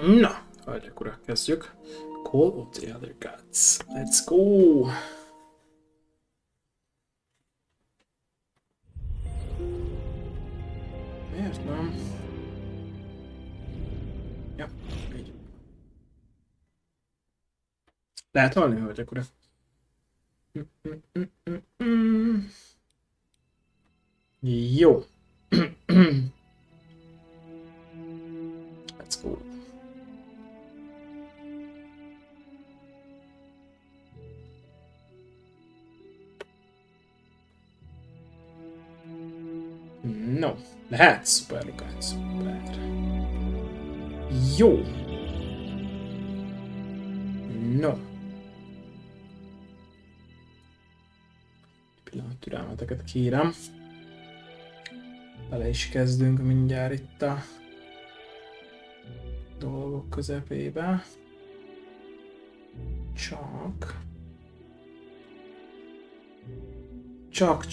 Na, hölgyek, urak, kezdjük. Call of the Other Gods. Let's go! Miért nem? Ja, így. Lehet hallni, hölgyek, urak? Jó. Let's go. No. Lehet? Szuper, Lukát, szuper. Jó. No. Pillanat türelmeteket kérem. Bele is kezdünk mindjárt itt a dolgok közepébe. Csak. Csak.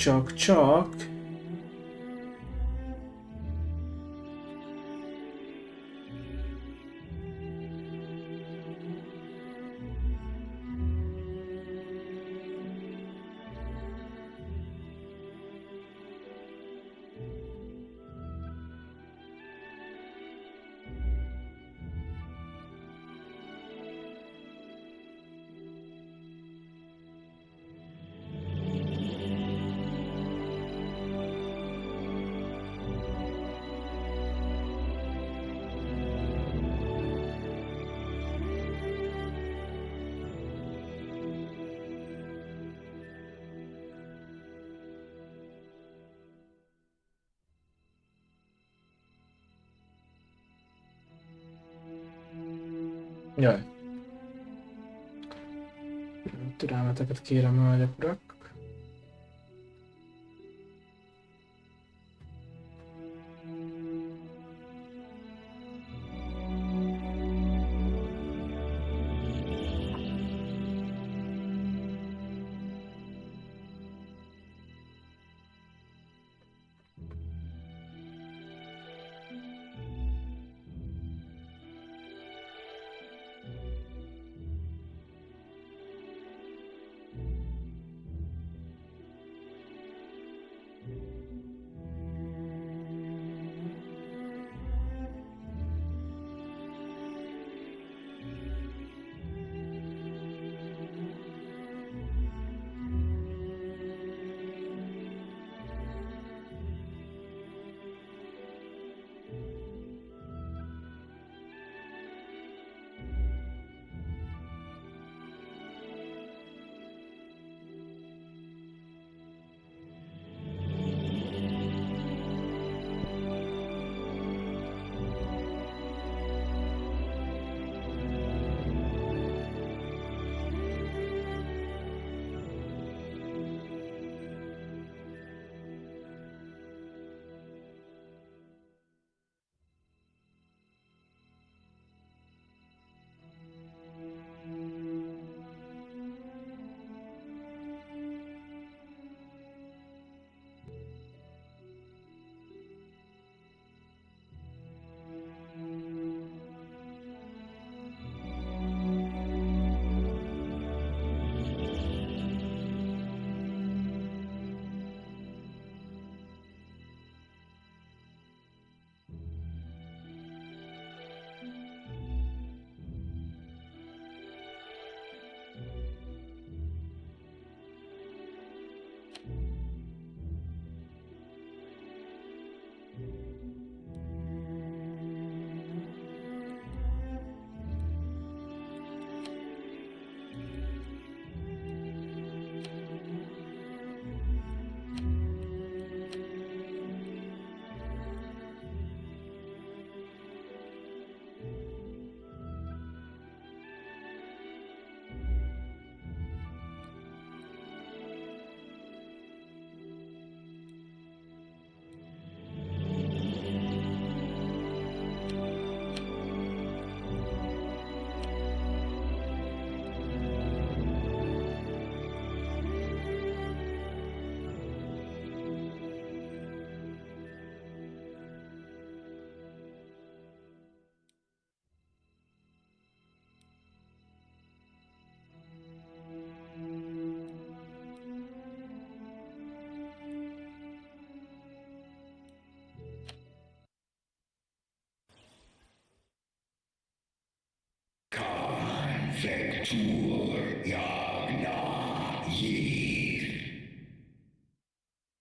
Jaj. Türelmeteket kérem, hölgyek, urak.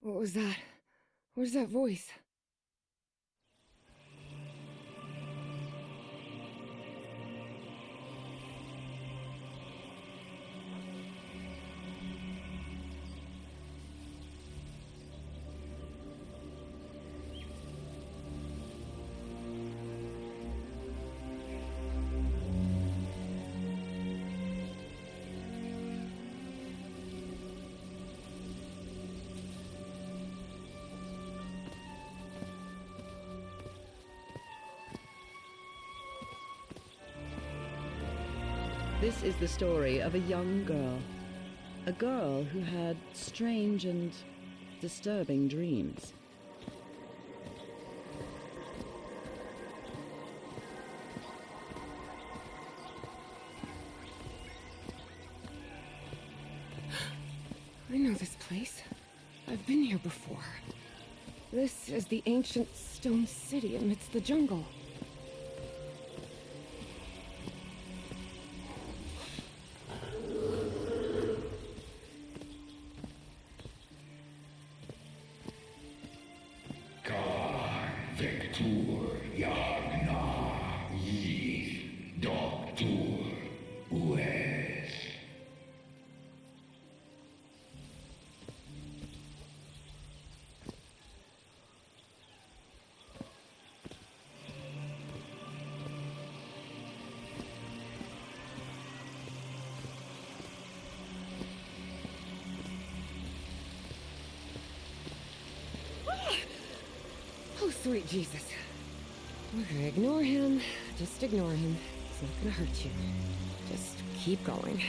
What was that? Where's that voice? This is the story of a young girl. A girl who had strange and disturbing dreams. I know this place. I've been here before. This is the ancient stone city amidst the jungle. Oh, sweet Jesus. Okay, ignore him. Just ignore him. It's not gonna hurt you. Just keep going.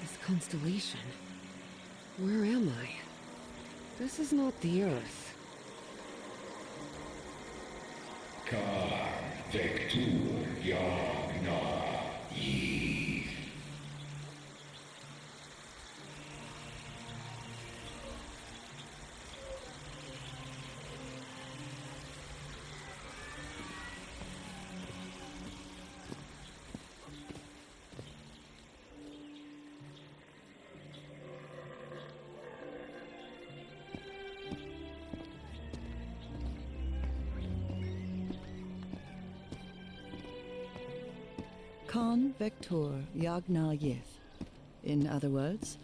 This constellation. Where am I? This is not the Earth. Con Vector Yagna Yith. In other words,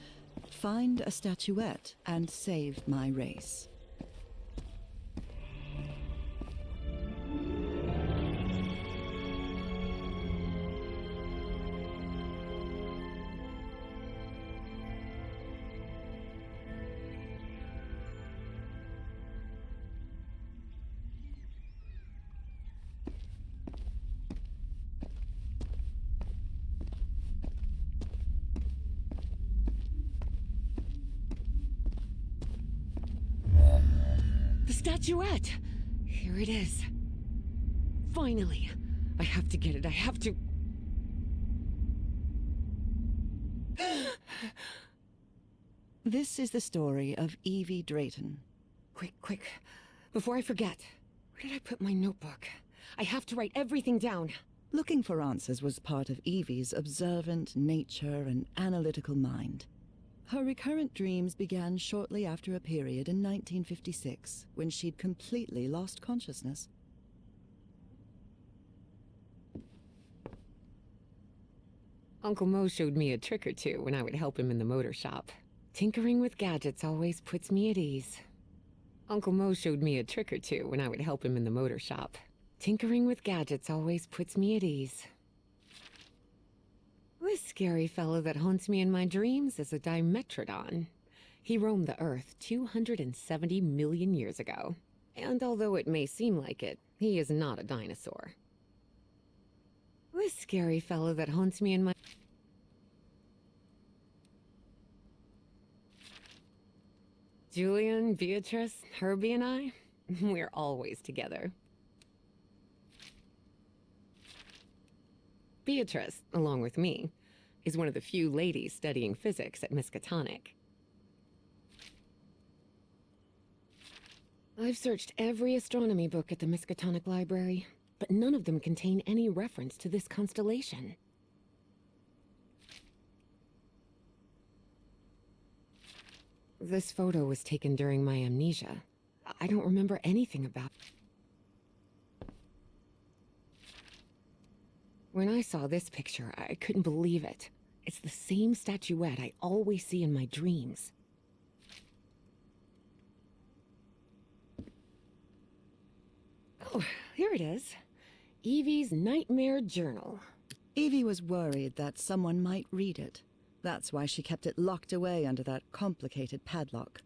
find a statuette and save my race. The statuette! Here it is. Finally! I have to get it. I have to... This is the story of Evie Drayton. Quick. Before I forget. Where did I put my notebook? I have to write everything down. Looking for answers was part of Evie's observant nature and analytical mind. Her recurrent dreams began shortly after a period in 1956, when she'd completely lost consciousness. Uncle Mo showed me a trick or two when I would help him in the motor shop. Tinkering with gadgets always puts me at ease. Uncle Mo showed me a trick or two when I would help him in the motor shop. Tinkering with gadgets always puts me at ease. This scary fellow that haunts me in my dreams is a Dimetrodon. He roamed the Earth 270 million years ago. And although it may seem like it, he is not a dinosaur. This scary fellow that haunts me in my... Julian, Beatrice, Herbie, and I, we're always together. Beatrice, along with me, is one of the few ladies studying physics at Miskatonic. I've searched every astronomy book at the Miskatonic Library, but none of them contain any reference to this constellation. This photo was taken during my amnesia. I don't remember anything about it. When I saw this picture, I couldn't believe it. It's the same statuette I always see in my dreams. Oh, here it is. Evie's Nightmare Journal. Evie was worried that someone might read it. That's why she kept it locked away under that complicated padlock.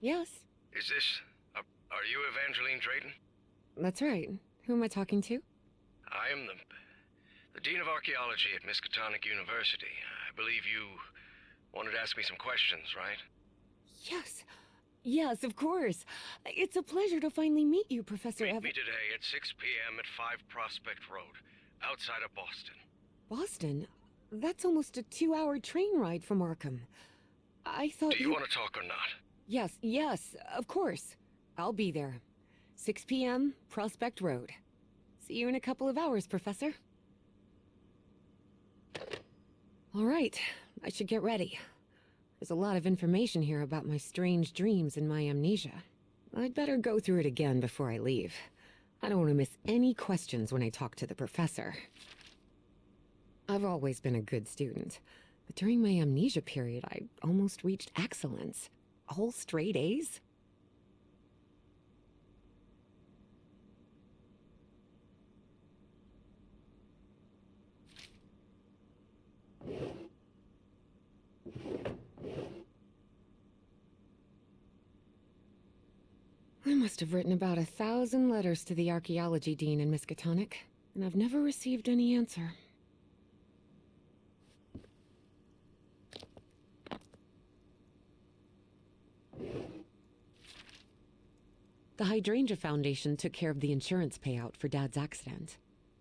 Yes, Is this... are you Evangeline Drayton? that's right. Who am I talking to? I am the Dean of Archaeology at Miskatonic University. I believe you wanted to ask me some questions, right? Yes. Yes, of course. It's a pleasure to finally meet you, Professor Meet Evan. me today at 6 p.m. at 5 Prospect Road, outside of Boston. Boston? That's almost a 2-hour train ride from Arkham. I thought Do you want to talk or not? Yes, of course. I'll be there. 6 p.m., Prospect Road. See you in a couple of hours, Professor. All right, I should get ready. There's a lot of information here about my strange dreams and my amnesia. I'd better go through it again before I leave. I don't want to miss any questions when I talk to the professor. I've always been a good student, but during my amnesia period, I almost reached excellence. All straight A's? I must have written about 1,000 letters to the archaeology dean in Miskatonic, and I've never received any answer. The Hydrangea Foundation took care of the insurance payout for Dad's accident.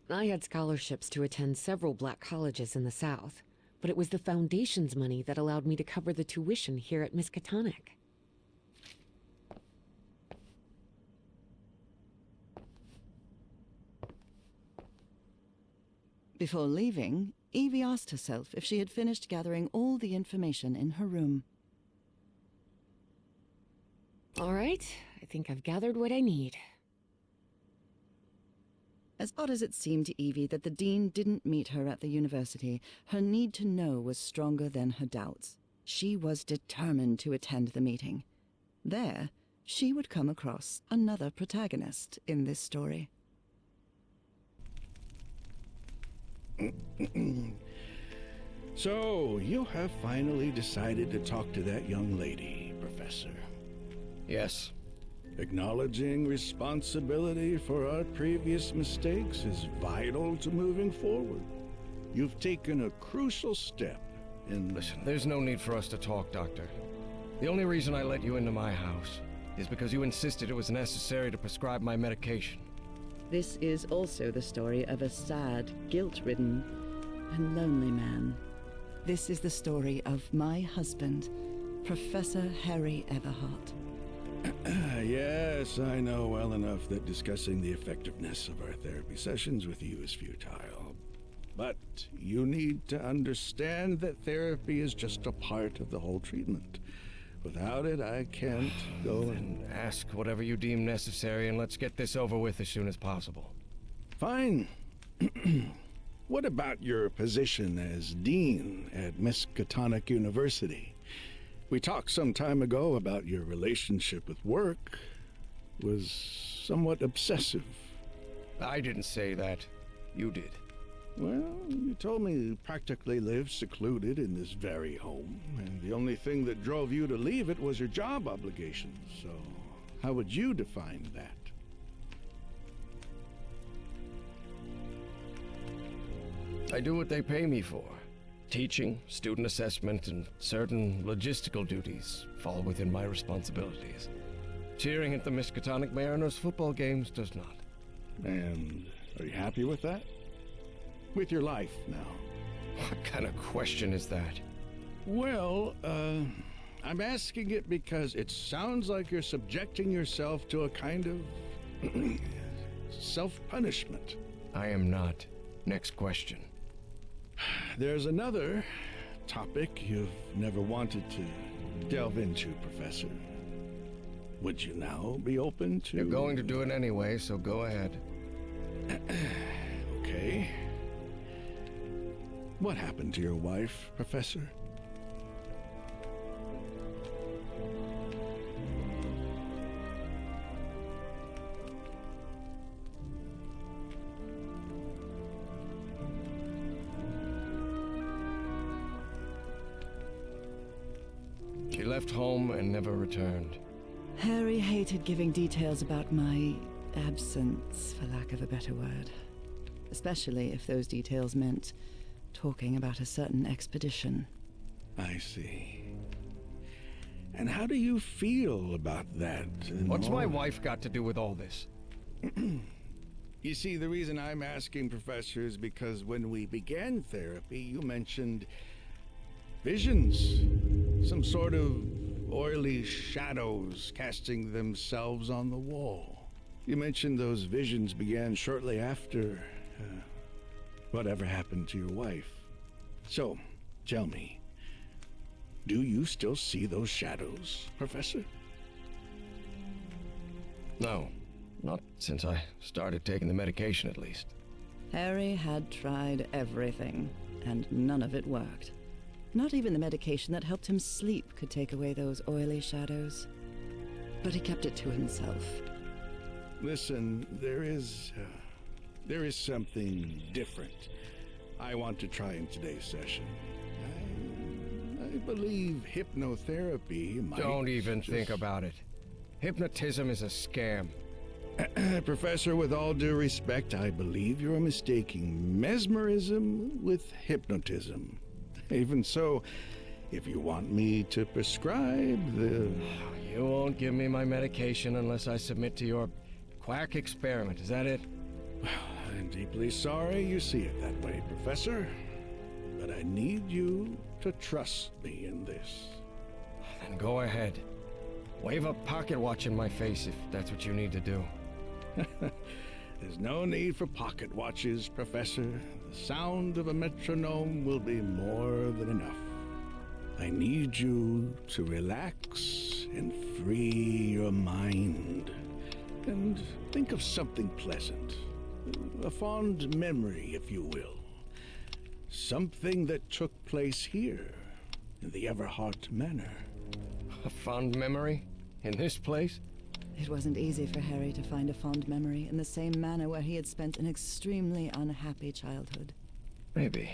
I had scholarships to attend several black colleges in the South, but it was the Foundation's money that allowed me to cover the tuition here at Miskatonic. Before leaving, Evie asked herself if she had finished gathering all the information in her room. All right, I think I've gathered what I need. As odd as it seemed to Evie that the dean didn't meet her at the university, her need to know was stronger than her doubts. She was determined to attend the meeting. There, she would come across another protagonist in this story. So, you have finally decided to talk to that young lady, Professor. Yes. Acknowledging responsibility for our previous mistakes is vital to moving forward. You've taken a crucial step in... Listen, there's no need for us to talk, Doctor. The only reason I let you into my house is because you insisted it was necessary to prescribe my medication. This is also the story of a sad, guilt-ridden, and lonely man. This is the story of my husband, Professor Harry Everhart. Yes, I know well enough that discussing the effectiveness of our therapy sessions with you is futile. But you need to understand that therapy is just a part of the whole treatment. Without it, I can't go and... Then ask whatever you deem necessary and let's get this over with as soon as possible. Fine. What about your position as dean at Miskatonic University? We talked some time ago about your relationship with work. Was somewhat obsessive. I didn't say that. You did. Well, you told me you practically lived secluded in this very home, and the only thing that drove you to leave it was your job obligations. So, how would you define that? I do what they pay me for. Teaching, student assessment, and certain logistical duties fall within my responsibilities. Cheering at the Miskatonic Mariners football games does not. And are you happy with that? With your life now? What kind of question is that? Well, I'm asking it because it sounds like you're subjecting yourself to a kind of self-punishment. I am not. Next question. There's another topic you've never wanted to delve into, Professor. Would you now be open to... You're going to do it anyway, so go ahead. Okay. What happened to your wife, Professor? She left home and never returned. Harry hated giving details about my absence, for lack of a better word. Especially if those details meant talking about a certain expedition. I see. And how do you feel about that? What's my wife got to do with all this? You see, the reason I'm asking, Professor, is because when we began therapy, you mentioned visions. Some sort of oily shadows casting themselves on the wall. You mentioned those visions began shortly after whatever happened to your wife. So, tell me, do you still see those shadows, Professor? No, not since I started taking the medication, at least. Harry had tried everything, and none of it worked. Not even the medication that helped him sleep could take away those oily shadows. But he kept it to himself. Listen, there is something different I want to try in today's session. I believe hypnotherapy might... Don't even think about it. Hypnotism is a scam. Professor, with all due respect, I believe you're mistaking mesmerism with hypnotism. Even so, if you want me to prescribe the... You won't give me my medication unless I submit to your quack experiment, is that it? I'm deeply sorry you see it that way, Professor. But I need you to trust me in this. Then go ahead. Wave a pocket watch in my face if that's what you need to do. There's no need for pocket watches, Professor. The sound of a metronome will be more than enough. I need you to relax and free your mind. And think of something pleasant. A fond memory, if you will. Something that took place here, in the Everhart Manor. A fond memory? In this place? It wasn't easy for Harry to find a fond memory in the same manor where he had spent an extremely unhappy childhood. Maybe.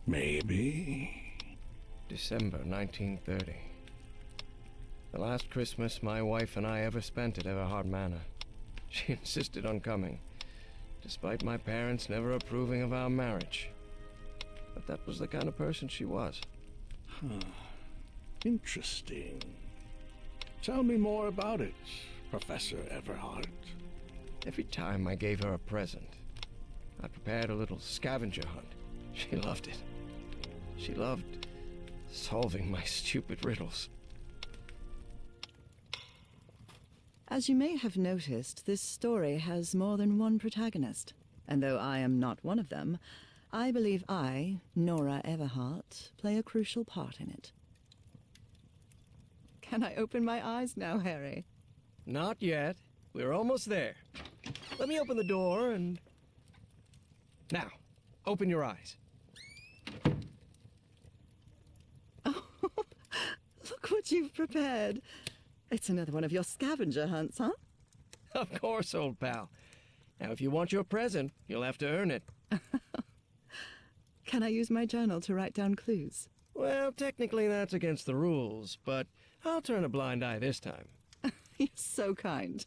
Maybe. December 1930. The last Christmas my wife and I ever spent at Everhart Manor. She insisted on coming, despite my parents never approving of our marriage. But that was the kind of person she was. Huh. Interesting. Tell me more about it, Professor Everhart. Every time I gave her a present, I prepared a little scavenger hunt. She loved it. She loved solving my stupid riddles. As you may have noticed, this story has more than one protagonist. And though I am not one of them, I believe I, Nora Everhart, play a crucial part in it. Can I open my eyes now, Harry? Not yet. We're almost there. Let me open the door and... Now, open your eyes. Oh, look what you've prepared. It's another one of your scavenger hunts, huh? Of course, old pal. Now, if you want your present, you'll have to earn it. Can I use my journal to write down clues? Well, technically that's against the rules, but I'll turn a blind eye this time. You're so kind.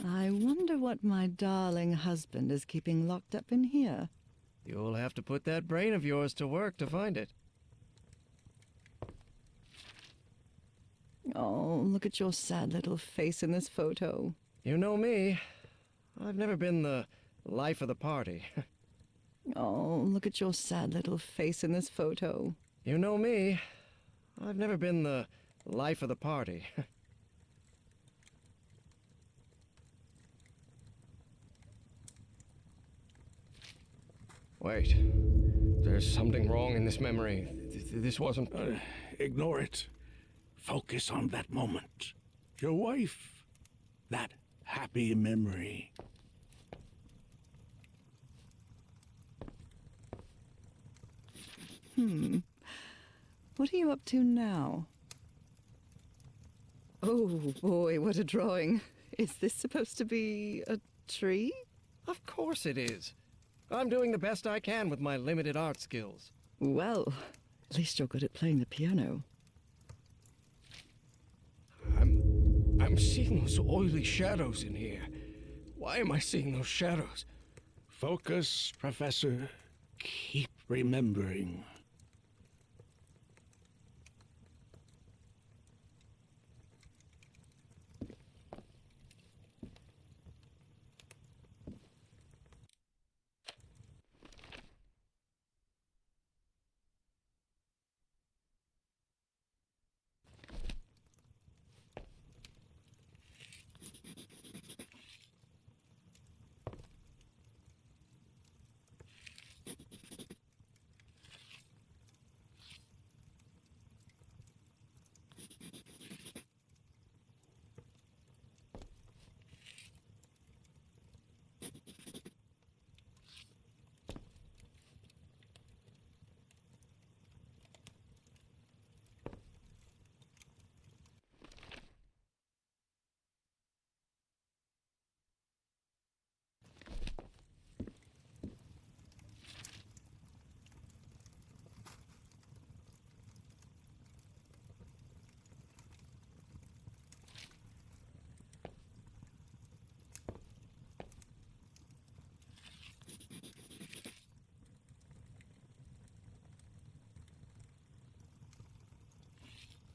I wonder what my darling husband is keeping locked up in here. You'll have to put that brain of yours to work to find it. Oh, look at your sad little face in this photo. You know me. I've never been the life of the party. Oh, look at your sad little face in this photo. You know me. I've never been the life of the party. Wait. There's something wrong in this memory. This wasn't... Ignore it. Focus on that moment. Your wife. That happy memory. What are you up to now? Oh boy, what a drawing. Is this supposed to be a tree? Of course it is. I'm doing the best I can with my limited art skills. Well, at least you're good at playing the piano. I'm seeing those oily shadows in here. Why am I seeing those shadows? Focus, Professor. Keep remembering.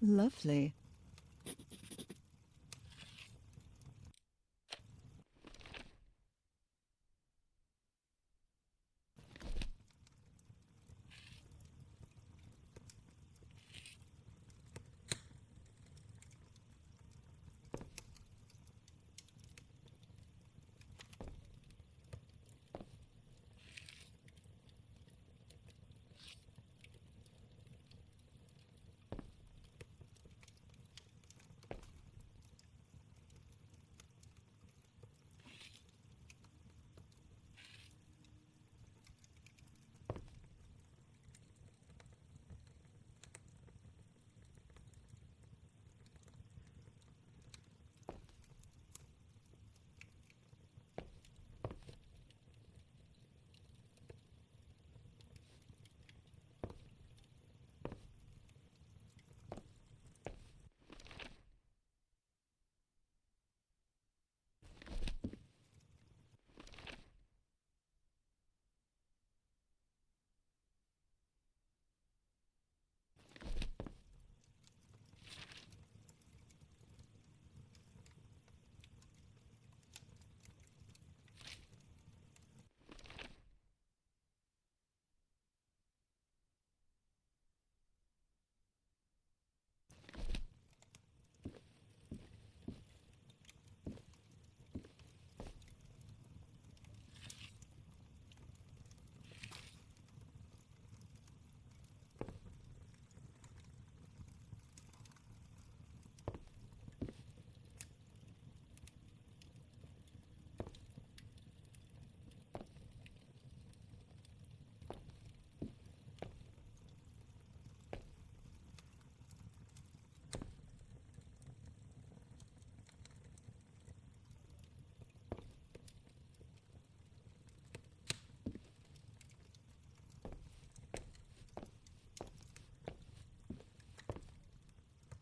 Lovely.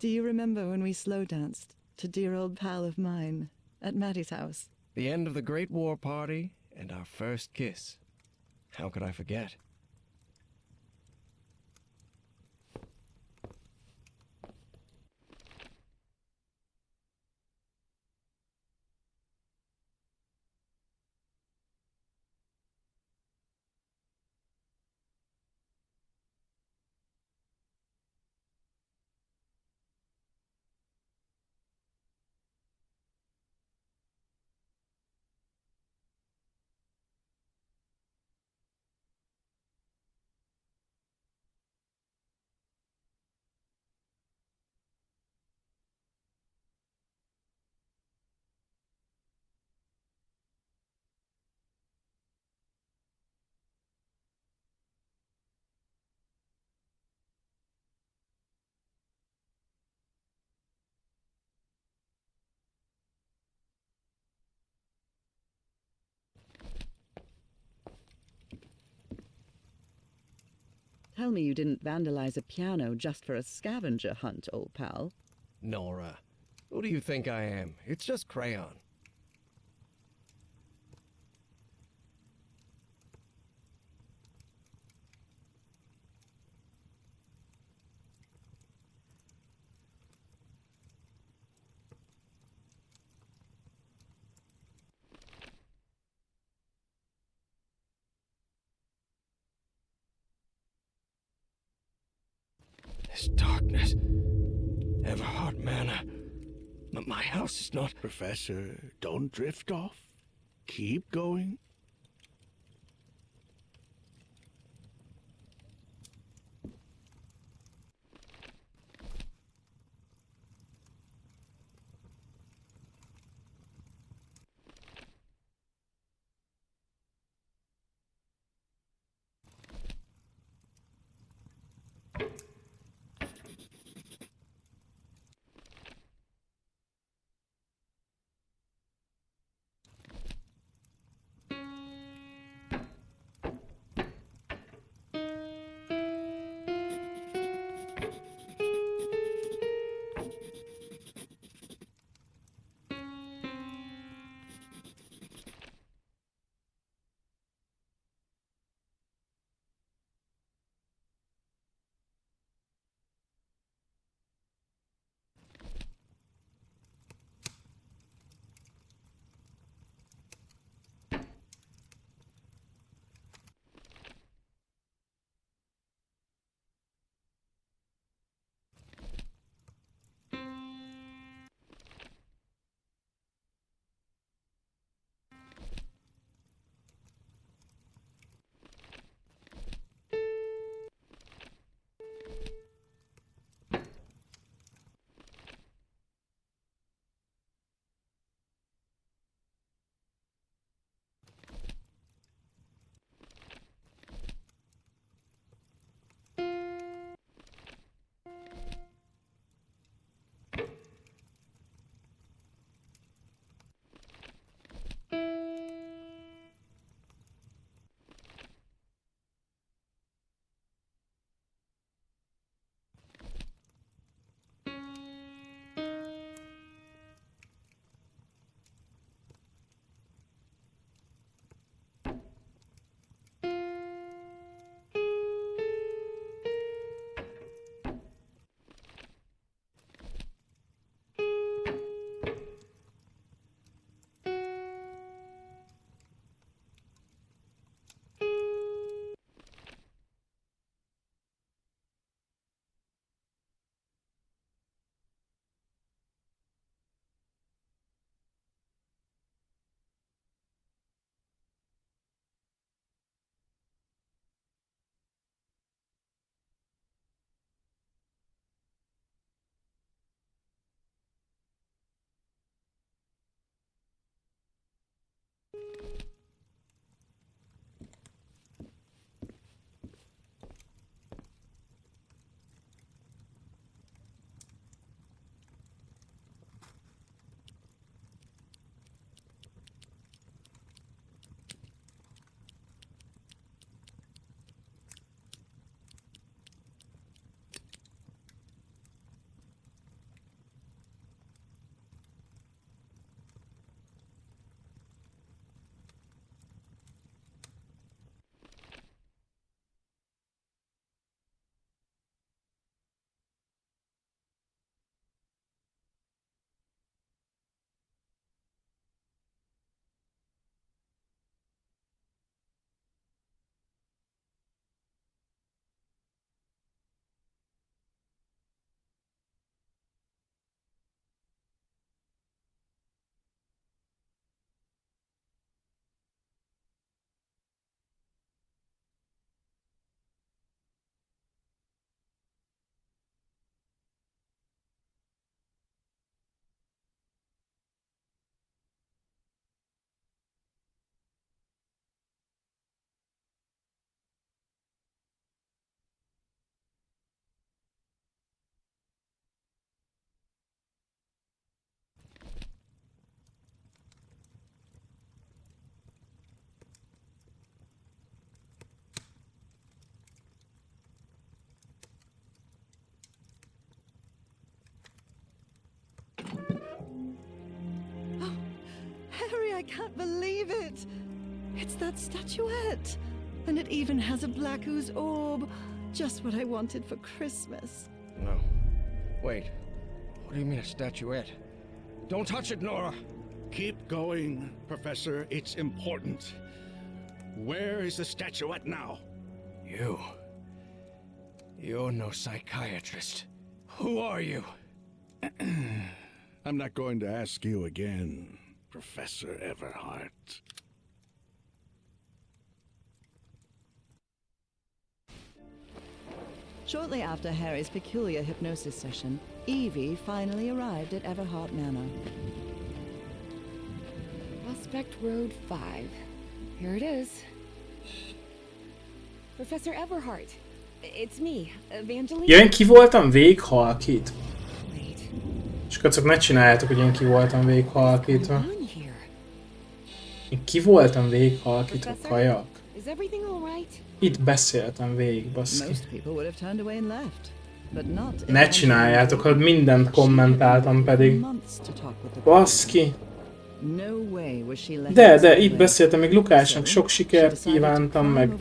Do you remember when we slow danced to Dear Old Pal of Mine at Maddie's house? The end of the Great War Party and our first kiss. How could I forget? Tell me you didn't vandalize a piano just for a scavenger hunt, old pal. Nora, who do you think I am? It's just crayon. This darkness. Everhard Manor. My house is not... Professor, don't drift off. Keep going. believe it! It's that statuette! And it even has a black ooze orb. Just what I wanted for Christmas. No. Wait. What do you mean a statuette? Don't touch it, Nora! Keep going, Professor. It's important. Where is the statuette now? You're no psychiatrist. Who are you? I'm not going to ask you again, Professor Everhart. Shortly after Harry's peculiar hypnosis session, Evie finally arrived at Everhart Manor. Prospect Road 5. Here it is. Professor Everhart. It's me, Evangeline. Ja, én ki voltam végighalkítva. Wait. És kacok, ne csináljátok, hogy én ki voltam végighalkítva. On here. Én ki voltam végighalkítva, kajak. Is everything all right? Itt beszéltem végig, baszki. Most people would have turned away and left, but not. Ne csináljátok, hogy mindent kommentáltam pedig. Baszki. De, itt beszéltem, még Lukásnak sok sikert kívántam, meg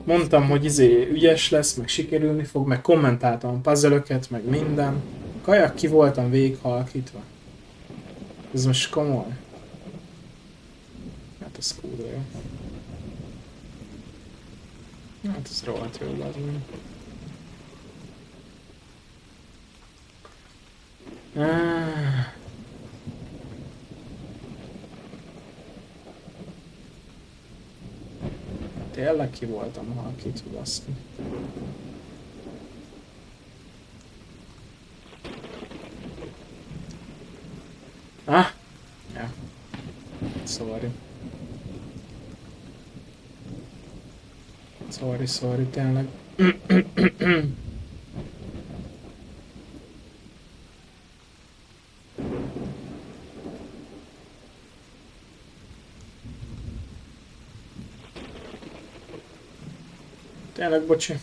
mondtam, hogy ügyes lesz, meg sikerülni fog, meg kommentáltam a puzzle-öket, meg minden. Kajak, ki voltam végighalkítva. Ez most komoly. Hát ez kurva jó. Hát ez rohadt jó, az mi. Tényleg ki voltam halkítva, baszki. Ah! Ja. Sorry. Sorry, tényleg. Tényleg, bocsi.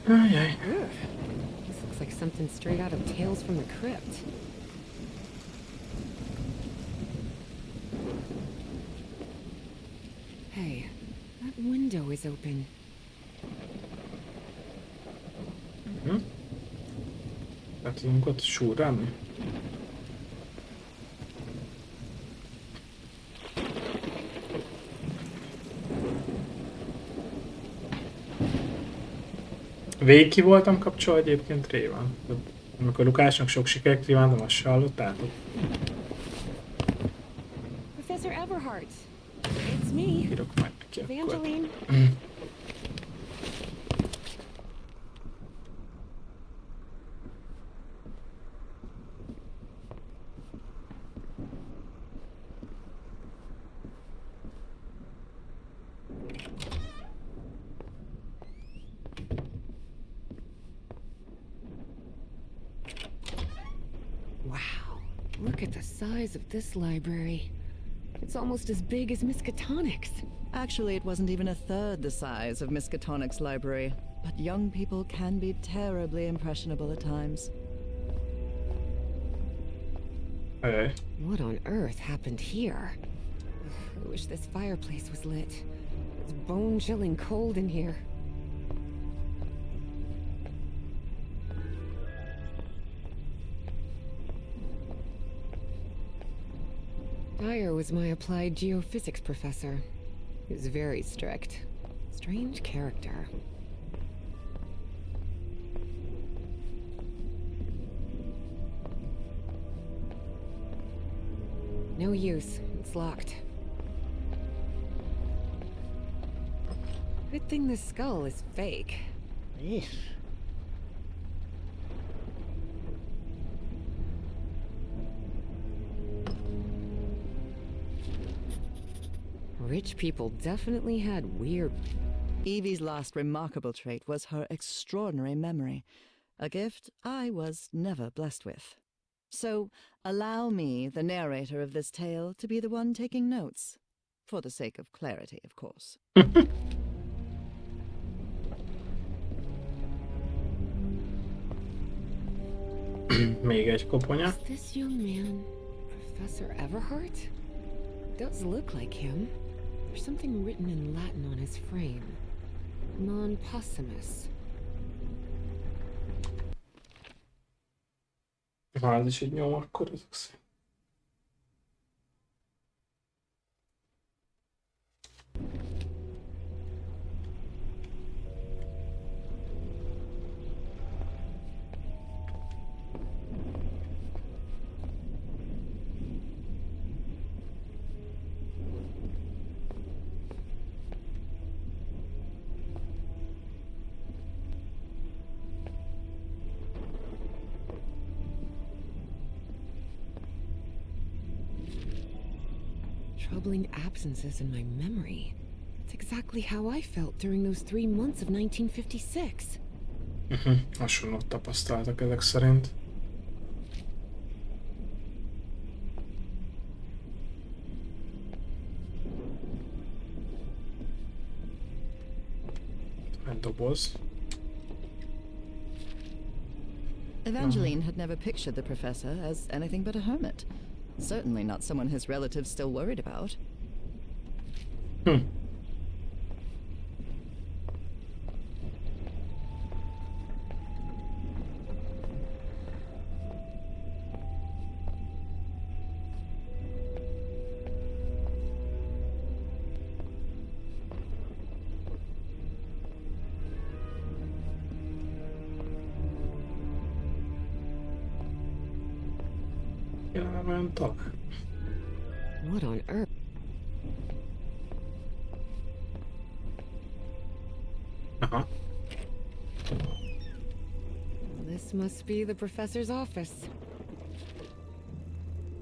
Ajaj. This looks like something straight out of Tales from the Crypt. Hey, that window is open. Le tudunk ott súrálni? Végig ki voltam kapcsolva egyébként Révan. Amikor Lukásnak sok sikert kívántam, azt se hallottátok? Professor Everhart, it's me. Írok majd neki akkor. Evangeline. Wow, look at the size of this library. It's almost as big as Miskatonic's. Actually, it wasn't even a third the size of Miskatonic's library, but young people can be terribly impressionable at times. Hey. What on earth happened here? I wish this fireplace was lit. It's bone-chilling cold in here. Dyer was my applied geophysics professor. He was very strict. Strange character. No use. It's locked. Good thing the skull is fake. Ugh. Rich people definitely had weird... Evie's last remarkable trait was her extraordinary memory. a gift I was never blessed with. So allow me, the narrator of this tale, to be the one taking notes. For the sake of clarity, of course. Még egy koponya. Is this young man Professor Everhart? Does look like him. There's something written in Latin on his frame. Non possumus. Ha ez is egy nyom, akkor ezek szerint. Troubling absences in my memory. It's exactly how I felt during those 3 months of 1956. Hasonlót tapasztaltak ezek szerint. Egy doboz. Evangeline had never pictured the professor as anything but a hermit. Certainly not someone his relatives still worried about. Olyan talán. What on earth? Aha. This must be the professor's office.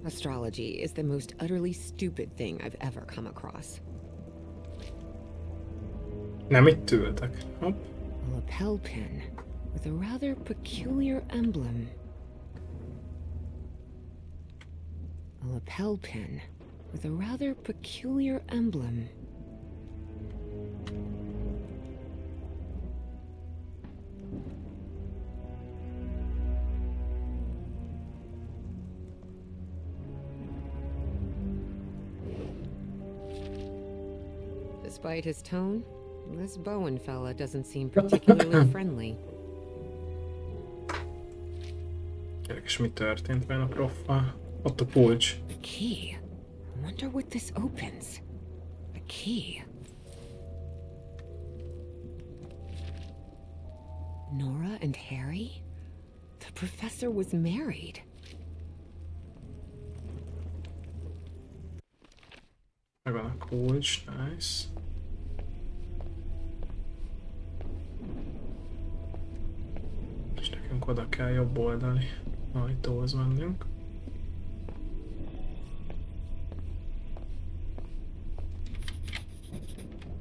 Astrology is the most utterly stupid thing I've ever come across. Nem itt ültek. Hopp. A lapel pin with a rather peculiar emblem. A lapel pin with a rather peculiar emblem. Despite his tone, this Bowen fella doesn't seem particularly friendly. És mi történt vele a proffal? Ott a kulcs. A key. I wonder what this opens. A key. Nora and Harry? The professor was married. Megvan a kulcs, nice. És nekünk oda kell jobb oldali ajtóhoz mennünk.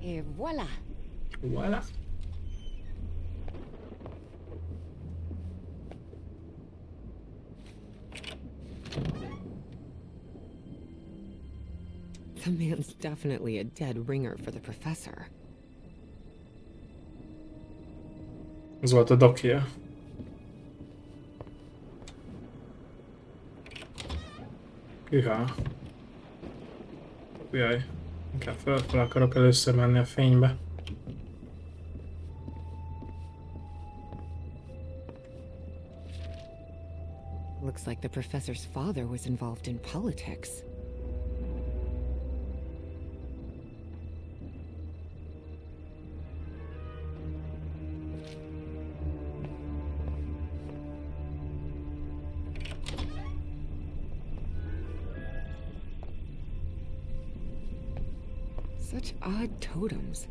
Et voilà! Voilà. The man's definitely a dead ringer for the professor. Ez volt a dokia. Hűha. Jaj. Inkább fel akarok először menni a fénybe. Looks like the professor's father was involved in politics. Such odd totems.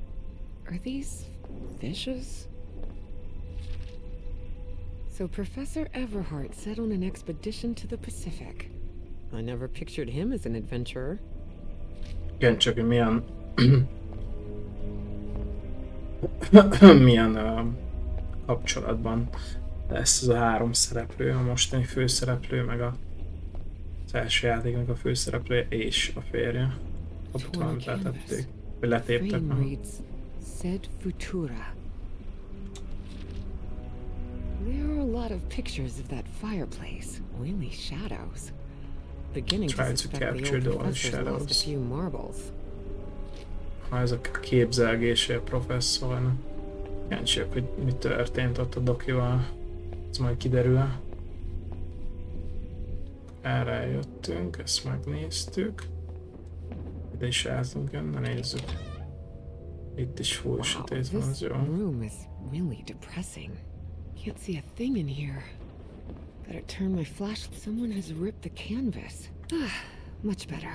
Are these fishes? So Professor Everhart set on an expedition to the Pacific. I never pictured him as an adventurer. Igen, csak milyen... milyen kapcsolatban lesz ez a 3 szereplő, a mostani főszereplő, meg az első játéknak a főszereplője és a férje. Ott valamit letették, vagy letéptek. Frame reads, Sed Futura. There are a lot of pictures of that fireplace, only shadows. Beginning to Try to suspect the capture old the professor lost a shadows. few marbles. Ha ez a képzelgése a professzornak. Kíváncsiak, hogy mi történt ott a dokival. Ez majd kiderül. Erre eljöttünk, ezt megnéztük. Ide is el tudunk jönni, nézzük. Itt is full sötét van, az This jó. room is really depressing. Can't see a thing in here. Better turn my flash. Someone has ripped the canvas. Much better.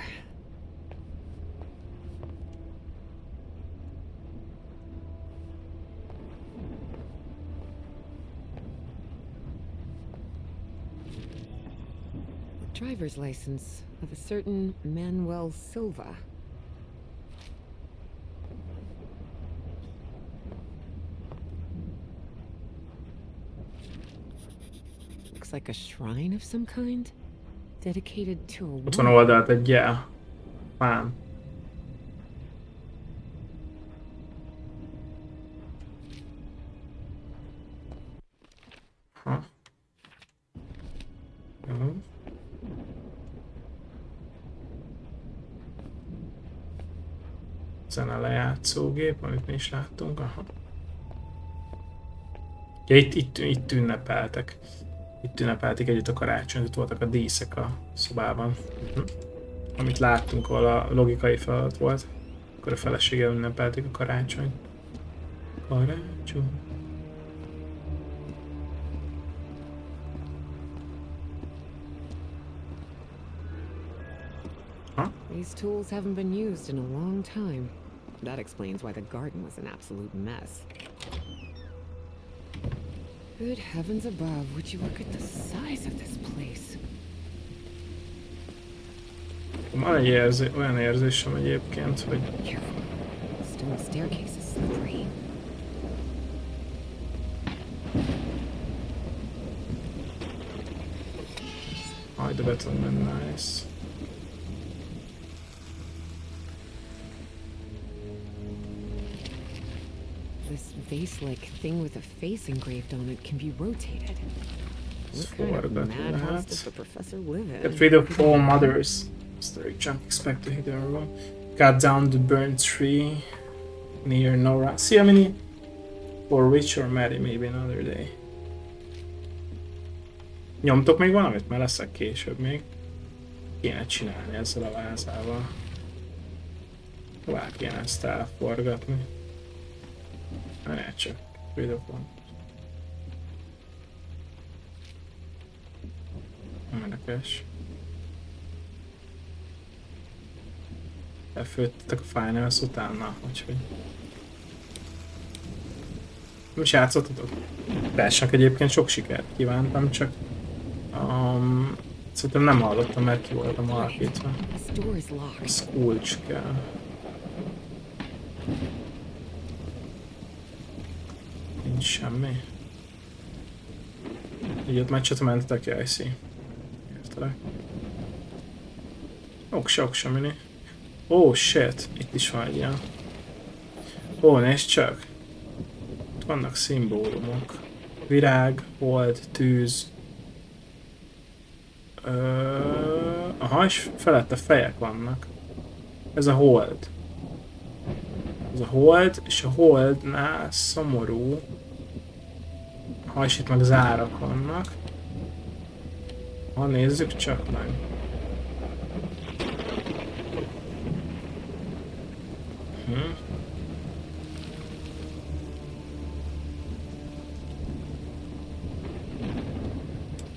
The driver's license of a certain Manuel Silva. Looks like a shrine of some kind, dedicated to a Ott van woman. oldalt egy jel. Fán. Ha. Jó. Zene lejátszógép, amit mi is láttunk. Aha. Ja, itt ünnepeltek. Itt ünnepelték együtt a karácsonyt, ott voltak a díszek a szobában. Amit láttunk, ahol a logikai feladat volt. Akkor a feleséggel ünnepelték a karácsonyt. Karácsony. These tools haven't been used in a long time. That explains why the garden was an absolute mess. Good heavens above, would you look at the size of this place? Van egy olyan érzésem egyébként, hogy Careful. The stone staircase is slippery. majd a beton benne, nice. This vase-like thing with a face engraved on it can be rotated. Ez What kind of forgatni madhouse does lehet. the professor live Get in? rid of all mothers. Story chunk expect to hit the room. Cut down the burnt tree near Nora. See how many? For rich or marry maybe another day. Nyomtok még valamit? Mert leszek később még. Kéne csinálni ezzel a vázával. Tovább kéne ezt elforgatni. Ne csak. Rid of one. Érdekes. Elfőttetek a finals utána, úgyhogy... Nem is játszottatok? Társak egyébként sok sikert kívántam, csak... Szerintem nem hallottam, mert ki voltam alakítva. This door is locked. Ez kulcs kell. Nincs semmi. Így ott meccset mentetek, jaj, szí. Értelek. Ok, semmi. Oh shit, itt is van egy ilyen. Ó, nézd csak. Itt vannak szimbólumok. Virág, hold, tűz. Aha, és felette fejek vannak. Ez a hold. Ez a hold, és a holdnál szomorú. Ha és itt meg zárak vannak. Ha nézzük csak meg.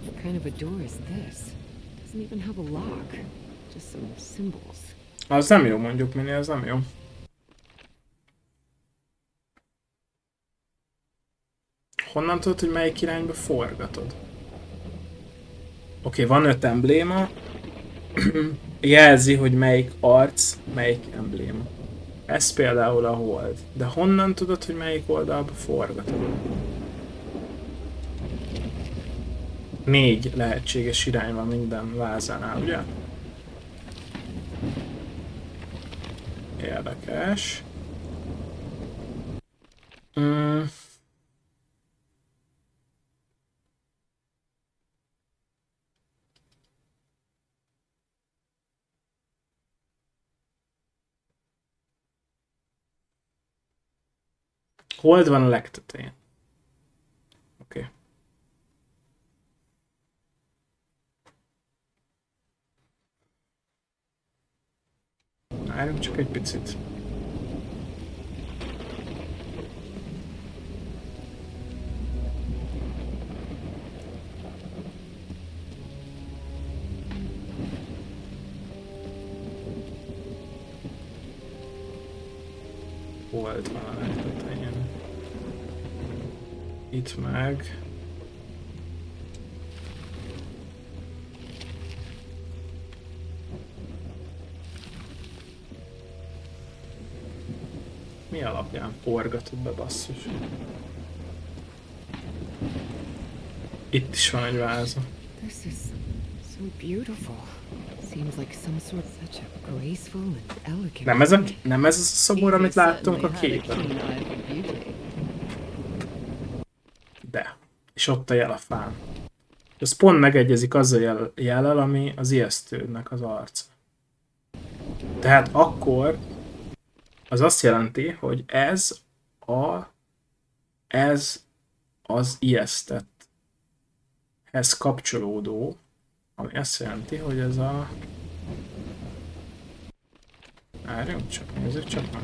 What kind of a door is this? Doesn't even have a lock. Just some symbols. Az nem jó, mondjuk mini, az nem jó. Honnan tudod, hogy melyik irányba forgatod? Oké, van 5 embléma. Jelzi, hogy melyik arc, melyik embléma. Ez például a hold. De honnan tudod, hogy melyik oldalba forgatod? 4 lehetséges irány van minden vázánál, ugye? Érdekes. Hold van a legtetején. Oké. Várjunk csak egy picit. Hold van a legtetején. Itt meg... Mi alapján forgatod be, basszus? Itt is van egy váza. This is so beautiful. Seems like some sort such a graceful and elegant. Nem ez az a szobor, amit láttunk a Certainly had a képen. keen eye for beauty. De. És ott a jel a fán. Ez pont megegyezik azzal jellel, ami az ijesztőnek az arca. Tehát akkor az azt jelenti, hogy ez az ijesztetthez kapcsolódó, ami azt jelenti, hogy ez a... Várjunk csak, nézzük csak meg.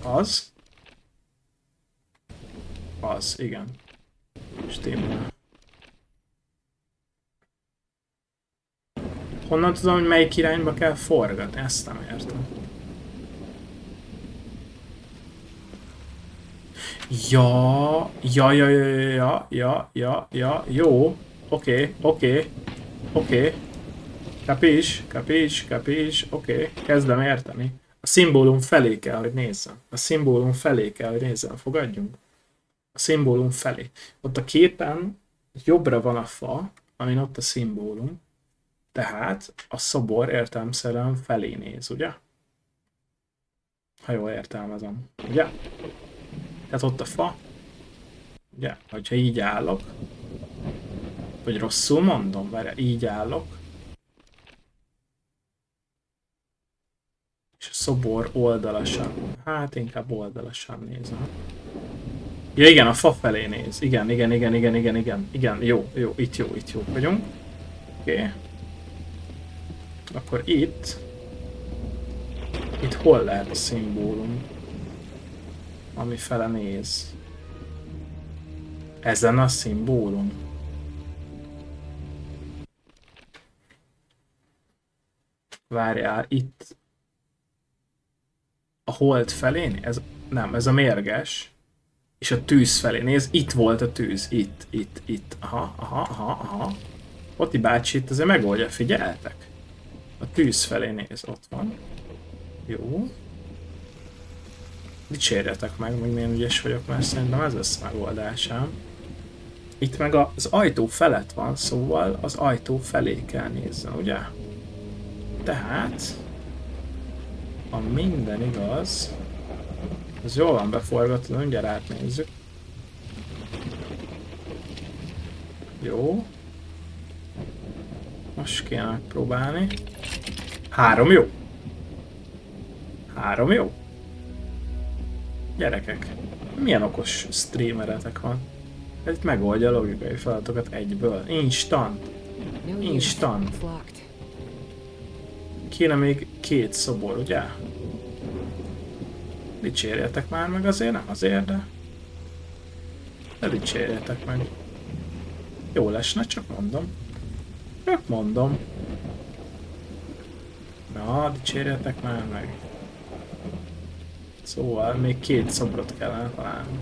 Az, igen. Stimmel. Honnan tudom, hogy melyik irányba kell forgatni? Ezt nem értem. Ja, jó. Oké. Kapis, oké. Kezdem érteni. A szimbólum felé kell, hogy nézzem. Fogadjunk. A szimbólum felé. Ott a képen jobbra van a fa, amin ott a szimbólum. Tehát a szobor értelemszerűen felé néz, ugye? Ha jól értelmezem, ugye? Tehát ott a fa, ugye? Hogyha így állok, vagy rosszul mondom, mert így állok, és a szobor oldalasan, hát inkább oldalasan nézem. Ja igen, a fa felé néz, igen, jó, itt jó vagyunk. Oké. Akkor itt hol lehet a szimbólum, ami fele néz? Ezen a szimbólum. Várjál, itt a hold felé néz? Nem, ez a mérges. És a tűz felé néz. Itt volt a tűz. Itt. Aha. Oti bácsi itt azért megoldja, figyeltek? A tűz felé néz, ott van. Jó. Dicsérjetek meg, hogy milyen ügyes vagyok, mert szerintem ez lesz a megoldásám. Itt meg az ajtó felett van, szóval az ajtó felé kell nézzen, ugye? Tehát, ha minden igaz, ez jól van beforgatva, mindjárt átnézzük. Jó. Most kéne megpróbálni. 3 jó. Gyerekek, milyen okos streameretek van. Ez itt megoldja a logikai feladatokat egyből. Instant. Kéne még 2 szobor, ugye? Dicsérjetek már meg azért, nem azért, de dicsérjetek meg. Jó lesne, csak mondom. Na, dicsérjetek már meg. Szóval még 2 szobrot kellene találni.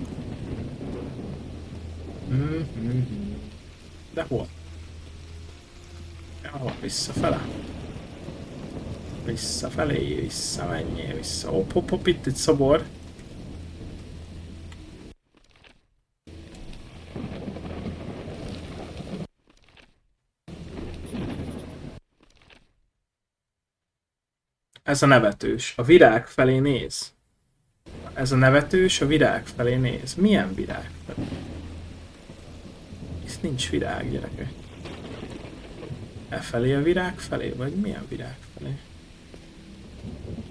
De hol? Ja, visszafele. Visszafelé, visszamenjél, vissza. Hopp, itt egy szobor. Ez a nevetős. A virág felé néz. Ez a nevetős a virág felé néz. Milyen virág felé? Itt nincs virág, gyerekek. E felé a virág felé? Vagy milyen virág felé?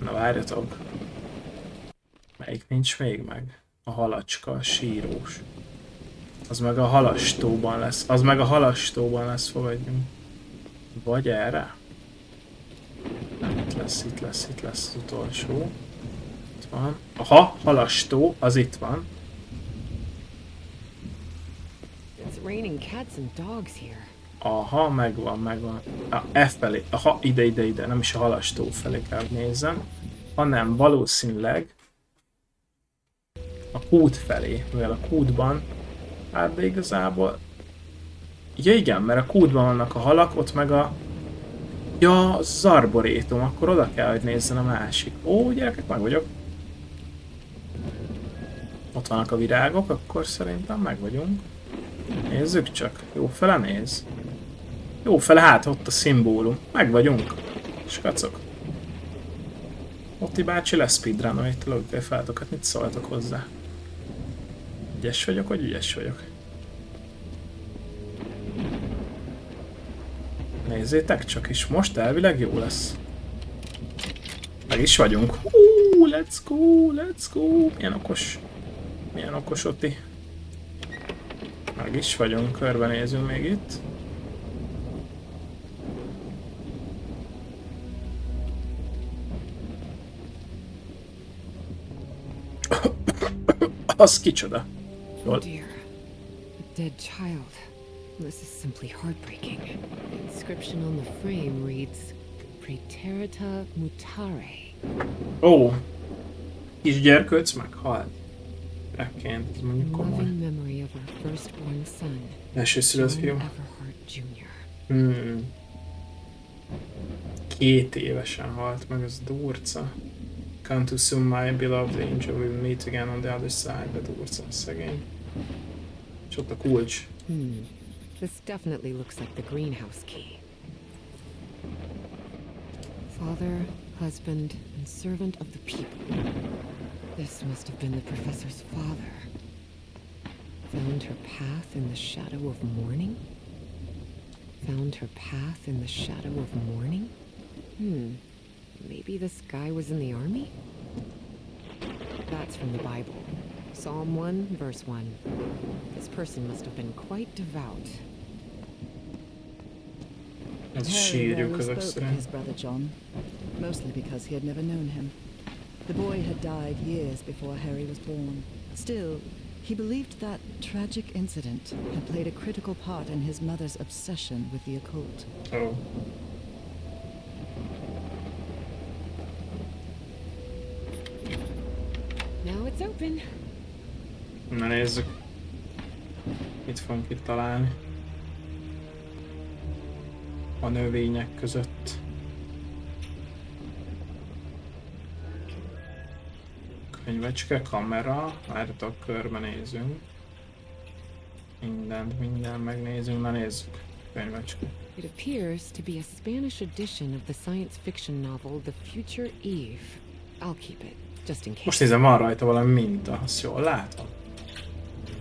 Na várjatok. Melyik nincs még meg? A halacska, a sírós. Az meg a halastóban lesz. Az meg a halastóban lesz, fogadjunk. Vagy erre? Itt lesz az utolsó. Itt van. Aha, halastó, az itt van. It's raining cats and dogs here. Aha, megvan. F felé. Aha, ide. Nem is a halastó felé kell nézzem, hanem valószínűleg a kút felé, mivel a kútban, hát de igazából, ja igen, mert a kútban vannak a halak, ott meg a, ja, az arborétum, akkor oda kell, hogy nézzen a másik. Ó, gyerekek, meg vagyok. Ott vannak a virágok, akkor szerintem meg vagyunk. Nézzük csak, jó fele néz. Jó fele, hát ott a szimbólum. Meg vagyunk. Skacok. Otti bácsi lesz speedrun, itt a logikai feladatokat, mit szóltok hozzá? Ügyes vagyok, vagy ügyes vagyok? Nézzétek csak is, most elvileg jó lesz. Meg is vagyunk. Let's go. Milyen okos Otti. Meg is vagyunk, körbenézünk még itt. Az kicsoda. Oh dear. A dead child. This is simply heartbreaking. The inscription on the frame reads Praeterita Mutare. Ó, kisgyerkőc meghalt. Ekként, ez mondjuk komoly. Loving memory of our firstborn son, Elsőszülött John fiú. Everhart Jr. 2 évesen halt meg, ez durca. Come too soon, my beloved angel, we will meet again on the other side, de durca, szegény. És ott a kulcs. This definitely looks like the greenhouse key. Father, husband, and servant of the people. This must have been the professor's father. Found her path in the shadow of mourning? Found her path in the shadow of mourning? Maybe this guy was in the army? That's from the Bible. Psalm 1, verse 1. This person must have been quite devout. Ez Harry sírjuk rarely ezek spoke of szerint. his brother John, mostly because he had never known him. The boy had died years before Harry was born. Still, he believed that tragic incident had played a critical part in his mother's obsession with the occult. Ó. Now it's open. Na nézzük. Mit fogunk itt találni? A növények között. Könyvecske, kamera, várjatok, körbenézünk. Mindent megnézünk, na nézzük. Könyvecske. It appears to be a Spanish edition of the science fiction novel The Future Eve. I'll keep it, just in case. Most nézem, van rajta valami minta, azt jól látom.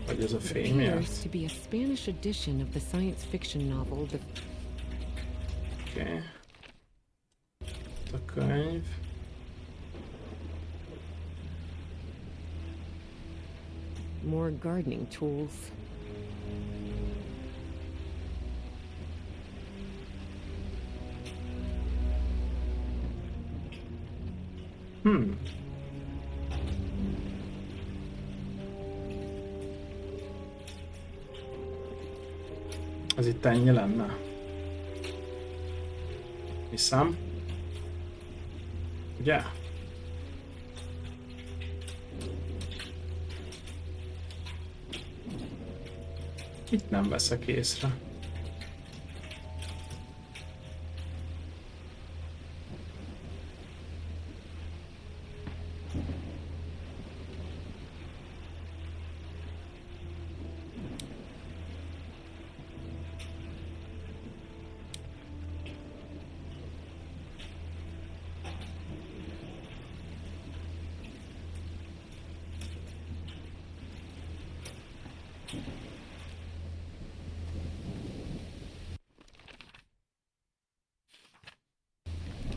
Vagy ez a It fény appears miatt? to be a Spanish edition of the science fiction novel The... Oké. A könyv. More gardening tools. Ez itt ennyi lenne. Hiszem. Ugye? Itt nem veszek észre.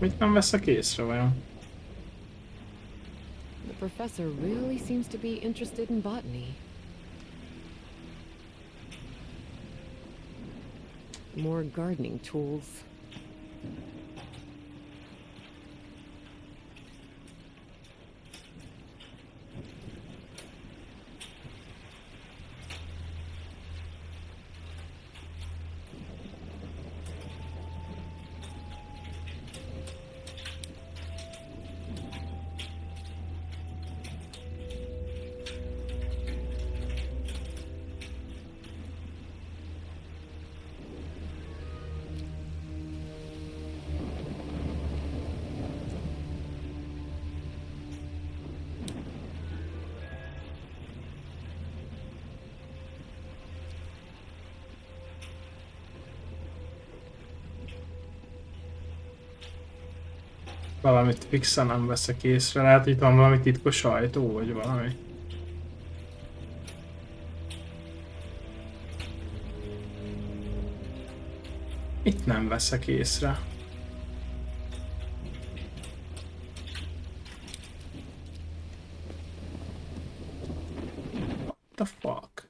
Mit nem veszek észre vajon? The professor really seems to be interested in botany. More gardening tools. Valamit fixen nem veszek észre, lehet itt van valami titkos ajtó, vagy valami. Itt nem veszek észre. What the fuck?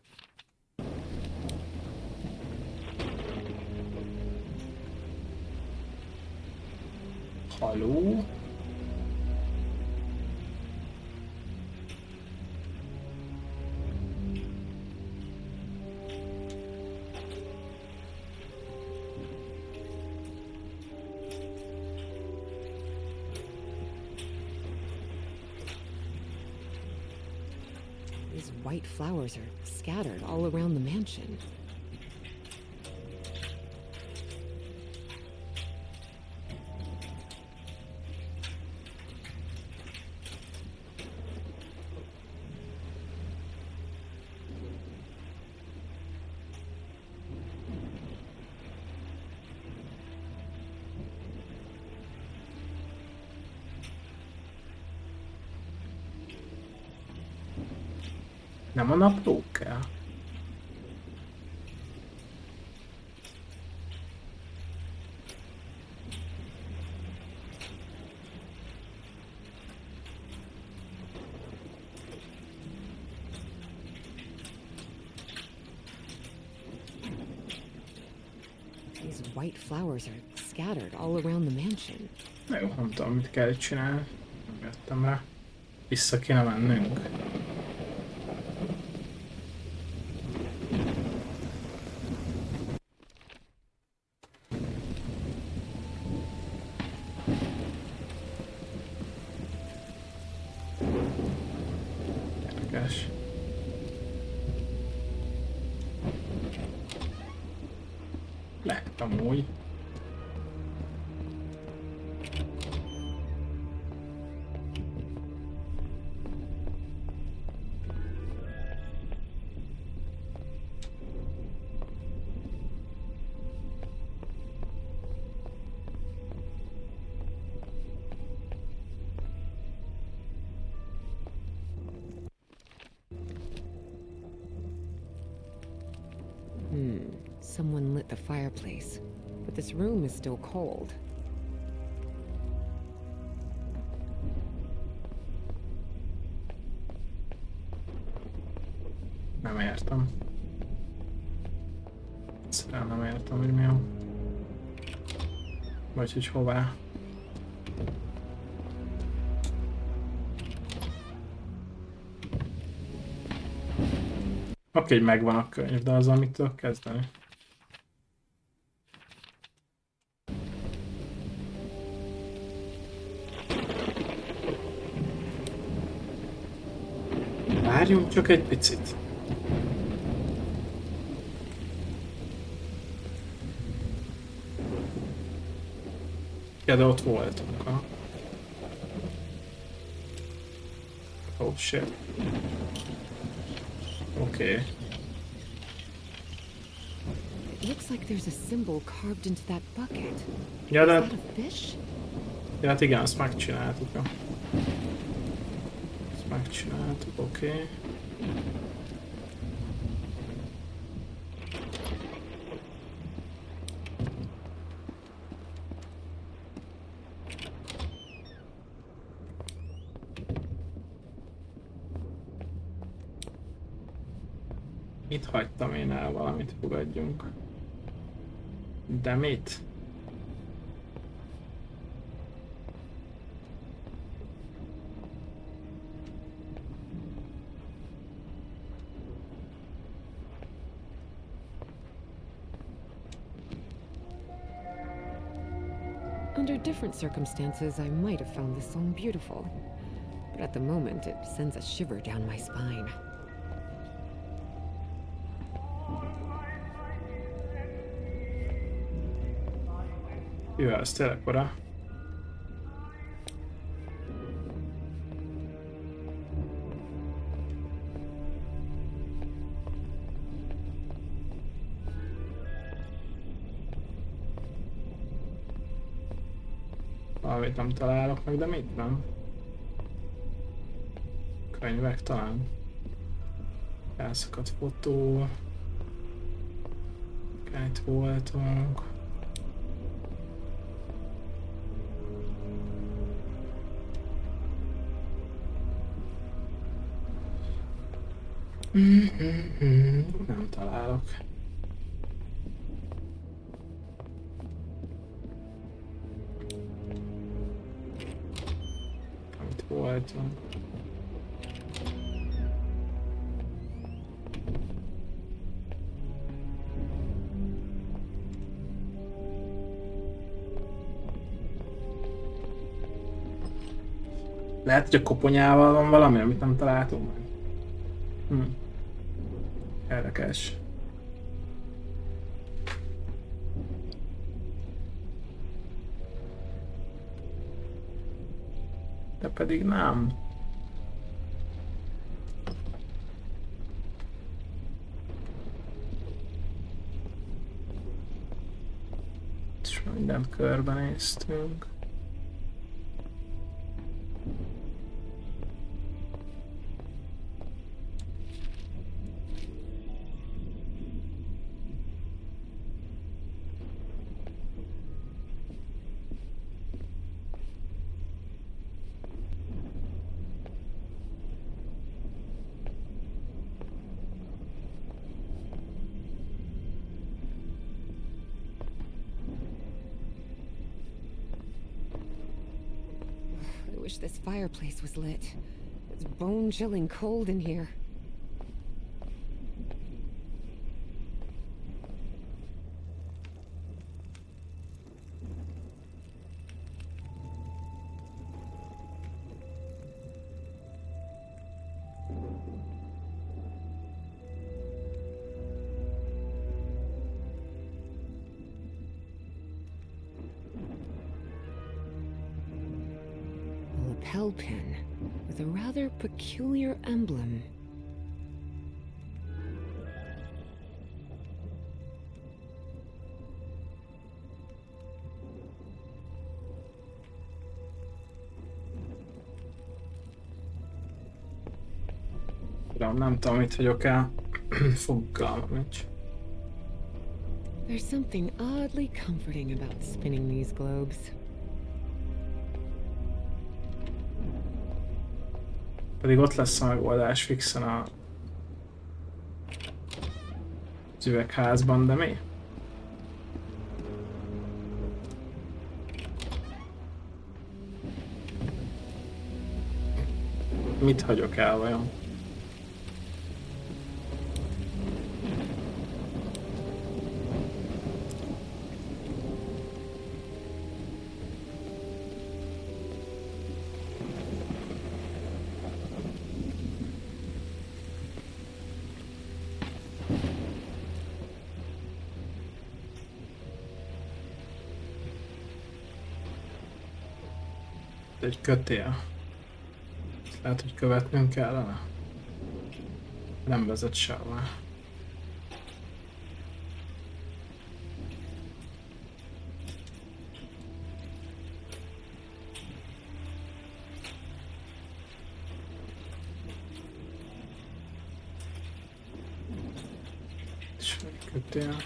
Haló? These white flowers are scattered all around the mansion. Nem a napló kell. These white flowers are scattered all around the mansion. Na jó, nem tudom, mit kell csinálni. Nem jöttem rá. Vissza kéne mennünk. Érdekes. Lehet amúgy. Someone lit the fireplace, but this room is still cold. Nem értem. Egyszerűen nem értem, hogy mi a... Vagy hogy hová. Oké, hogy megvan a könyv, de az, amit tudok kezdeni. Várjunk csak egy picit. Ja, de ott voltunk. Oh shit. Okay. It looks like there's a symbol carved into that bucket. Ja, Is de... that a fish? Ja, hát igen, azt megcsináltuk. Ja. Ezt megcsináltuk, oké. Itt hagytam én el valamit, fogadjunk. De mit? Under different circumstances, I might have found this song beautiful. But at the moment, it sends a shiver down my spine. Jó, ez tényleg ora. Valamit nem találok meg, de mit nem? Könyvek talán. Elszakadt fotó. Itt voltunk. Nem találok. Itt voltunk. Lehet, hogy a koponyával van valami, amit nem találtunk meg. Érdekes. De pedig nem. És mindent körbenéztünk. I wish this fireplace was lit. It's bone-chilling cold in here. Lapel pin with a rather peculiar emblem. Nem tudom, mit hagyok el. Fogalmam nincs. There's something oddly comforting about spinning these globes. Pedig ott lesz a megoldás fixen az üvegházban, de mi? Mit hagyok el vajon? Egy kötél. Lehet, hogy követnünk kellene. Nem vezet sehová. És egy kötél.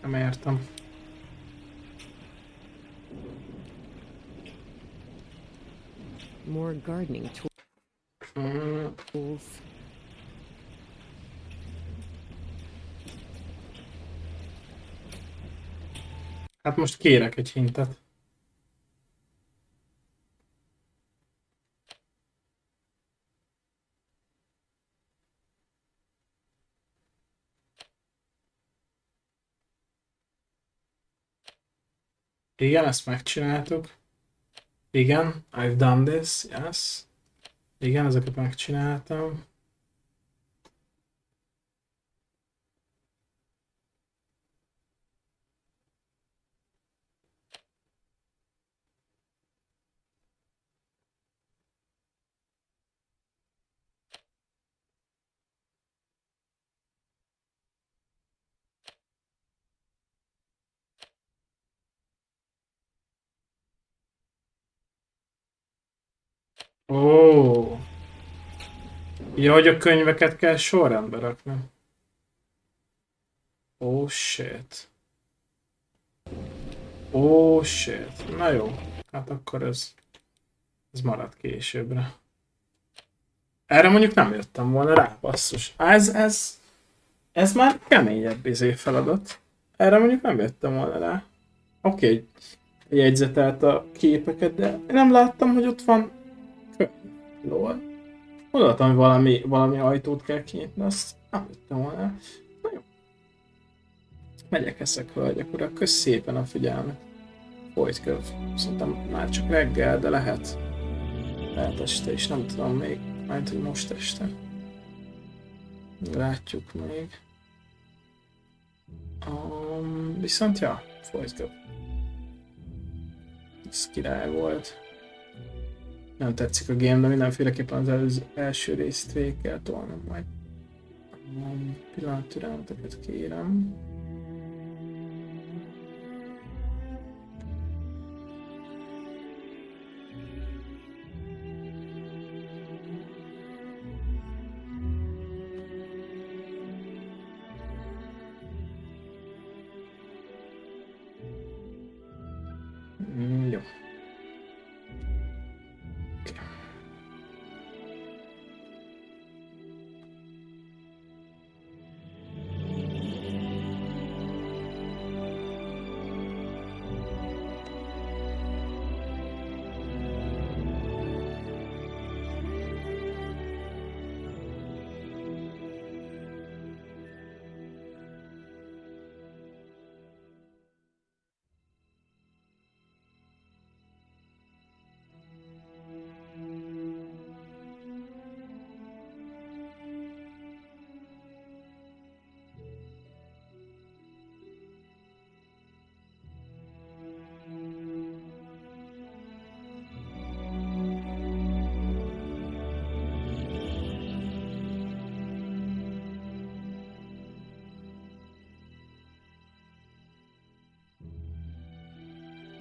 Nem értem. More gardening Mm, tools. hát most kérek egy hintet. Igen, ezt megcsináltuk. Igen, I've done this, yes. Igen, ezeket megcsináltam. Ó. Ja, hogy a könyveket kell sorrendbe rakni. Oh shit. Oh shit. Na jó. Hát akkor ez marad későbbre. Erre mondjuk nem jöttem volna rá, basszus. Ez már keményebb feladat. Erre mondjuk nem jöttem volna rá. Oké, jegyzetelt a képeket, de nem láttam, hogy ott van könyv. Lol. Gondoltam, hogy valami ajtót kell kinyitni, azt nem jöttem volna rá. Na jó. Megyek, eszek, hölgyek, urak. Kösz szépen a figyelmet. Folyt köv. Szerintem már csak reggel, de lehet. Lehet este is, nem tudom még. Majd, hogy most este. Látjuk még. Viszont ja, folyt köv. Ez király volt. Nem tetszik a game, de mindenféleképpen az első részt végig kell tolnom majd. Pillanat türelmeteket kérem. Jó.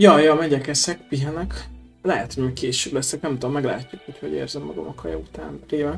Ja, megyek, eszek, pihenek. Lehet, hogy még később leszek, nem tudom, meglátjuk, hogy érzem magam a kaja után réve.